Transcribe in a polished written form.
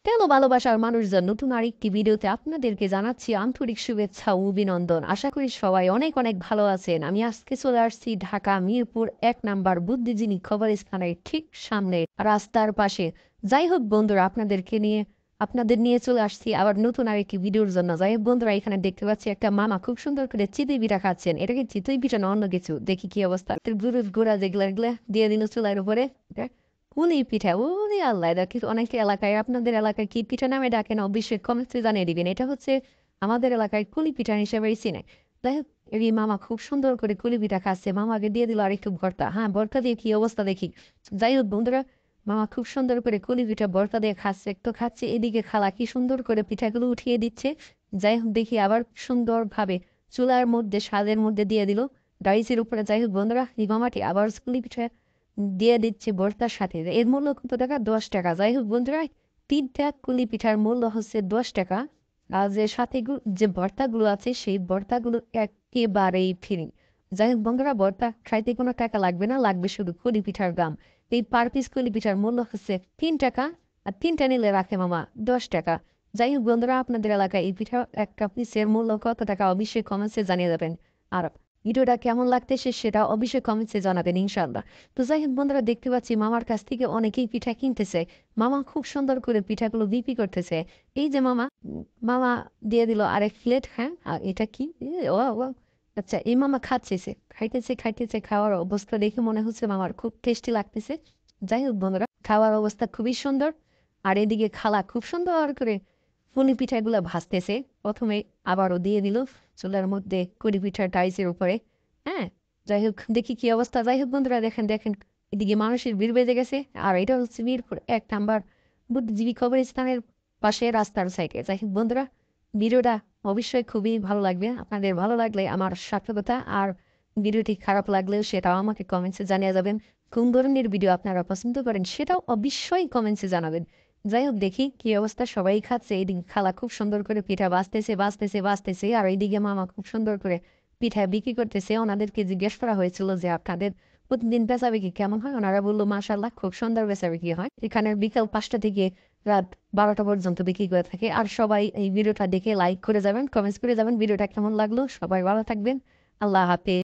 Hello ভালোবাসার মানুষজন, নতুন আরেকটি ভিডিওতে আপনাদেরকে জানাচ্ছি আন্তরিক শুভেচ্ছা ও অভিনন্দন। আশা করি সবাই অনেক অনেক ভালো আছেন। আমি আজকে চলে আসছি ঢাকা মিরপুর ১ নাম্বার বুদ্ধিজীবী কবরস্থানের ঠিক সামনে রাস্তার পাশে। যাই হোক বন্ধুরা, আপনাদের নিয়ে চলে আসছি আবার নতুন আরেকটি ভিডিওর জন্য। যাই হোক বন্ধুরা, এখানে দেখতে পাচ্ছি একটা মামা খুব সুন্দর করে চিতই পিঠা খাচ্ছেন। এটা কি চিতই পিঠা না অন্য কিছু? দেখি কি অবস্থা। গুড়া যেগুলা এগুলা দিয়ে দিল চুলার উপরে। কুলি পিঠা, ওরে আল্লাহ! এটা কিন্তু অনেক এলাকায়, আপনাদের এলাকায় কি পিঠা নামে ডাকেন অবশ্যই কমেন্টসে জানিয়ে দিবেন। এটা হচ্ছে আমাদের এলাকায় কুলি পিঠা হিসেবেই চিনে। যাই হোক, এই মামা খুব সুন্দর করে কুলি পিঠা খাচ্ছে। মামাকে দিয়ে দিল আরেকটু ভর্তা। হ্যাঁ, ভর্তা দিয়ে কি অবস্থা দেখি। যাই হোক বন্ধুরা, মামা খুব সুন্দর করে কুলি পিঠা ভর্তা দিয়ে খাচ্ছে। তো খাচ্ছে, এদিকে খালা কি সুন্দর করে পিঠাগুলো উঠিয়ে দিচ্ছে। যাই হোক দেখি আবার সুন্দরভাবে চুলার মধ্যে স্বাদের মধ্যে দিয়ে দিল ডাইসের উপরে। যাই হোক বন্ধুরা, এই মামাটি আবার কুলি পিঠা দিয়ে দিচ্ছে ভর্তার সাথে। এর মূল্য কত টাকা? ১০ টাকা। যাই হোক বন্ধুরা, ৩টা কুলি পিঠার মূল্য হচ্ছে ১০ টাকা। আর যে সাথে যে ভর্তাগুলো আছে সেই ভর্তাগুলো একেবারেই ফ্রি। যাই হোক বন্ধুরা, ভর্তা খাইতে কোনো টাকা লাগবে না, লাগবে শুধু কুলি পিঠার দাম। এই পার পিস কুলি পিঠার মূল্য হচ্ছে ৩ টাকা। আর ৩টা নিলে রাখে মামা ১০ টাকা। যাই হোক বন্ধুরা, আপনাদের এলাকায় এই পিঠা একটা পিসের মূল্য কত টাকা অবশ্যই কমেন্টসে জানিয়ে যাবেন। আর ভিডিওটা কেমন লাগতেছে সেটা অবশ্যই কমেন্টসে জানাবেন ইনশাল্লাহ। তো যাই হোক বন্ধুরা, দেখতে পাচ্ছি মামার কাছ থেকে অনেকেই পিঠা কিনতেছে। মামা খুব সুন্দর করে পিঠাগুলো বিক্রি করতেছে। এই যে মামা দিয়ে দিল আরেক প্লেট। হ্যাঁ, আর এটা কি? ও ও আচ্ছা, এই মামা খাইতেছে, খাওয়ার অবস্থা দেখে মনে হচ্ছে মামার খুব টেস্টি লাগতেছে। যাই হোক বন্ধুরা, খাওয়ার অবস্থা খুবই সুন্দর। আর এদিকে খালা খুব সুন্দর করে পুলি পিঠাগুলো ভাজতেছে। প্রথমে আবারও দিয়ে দিল চুলার মধ্যে কুলি পিঠার ডাইসের উপরে। হ্যাঁ, যাই হোক দেখি কি অবস্থা। যাই হোক বন্ধুরা, দেখেন দেখেন, এদিকে মানুষের ভিড় বেজে গেছে। আর এটা হচ্ছে মিরপুর ১ নাম্বার বুদ্ধিজীবী কবরস্থানের পাশে রাস্তার সাইডে। যাই হোক বন্ধুরা, ভিডিওটা অবশ্যই খুবই ভালো লাগবে। আপনাদের ভালো লাগলে আমার সার্থকতা। আর ভিডিওটি খারাপ লাগলেও সেটাও আমাকে কমেন্টসে জানিয়ে যাবেন। কোন ধরনের ভিডিও আপনারা পছন্দ করেন সেটাও অবশ্যই কমেন্টসে জানাবেন। যাই হোক দেখি কি অবস্থা। সবাই খাচ্ছে, এইদিকে খালা খুব সুন্দর করে পিঠা বাজতেছে। আর এইদিকে মামা খুব সুন্দর করে পিঠা বিক্রি করতেছে। ওনাদেরকে জিজ্ঞেস করা হয়েছিল যে আপনাদের প্রতিদিন বেচাবিক্রি কেমন হয়? ওনারা বললো মাশাআল্লাহ খুব সুন্দর বেচাবিক্রি হয়। এখানে বিকাল ৫টা থেকে রাত ১২টা পর্যন্ত বিক্রি করে থাকে। আর সবাই এই ভিডিওটা দেখে লাইক করে যাবেন, কমেন্টস করে যাবেন ভিডিওটা কেমন লাগলো। সবাই ভালো থাকবেন। আল্লাহ হাফেজ।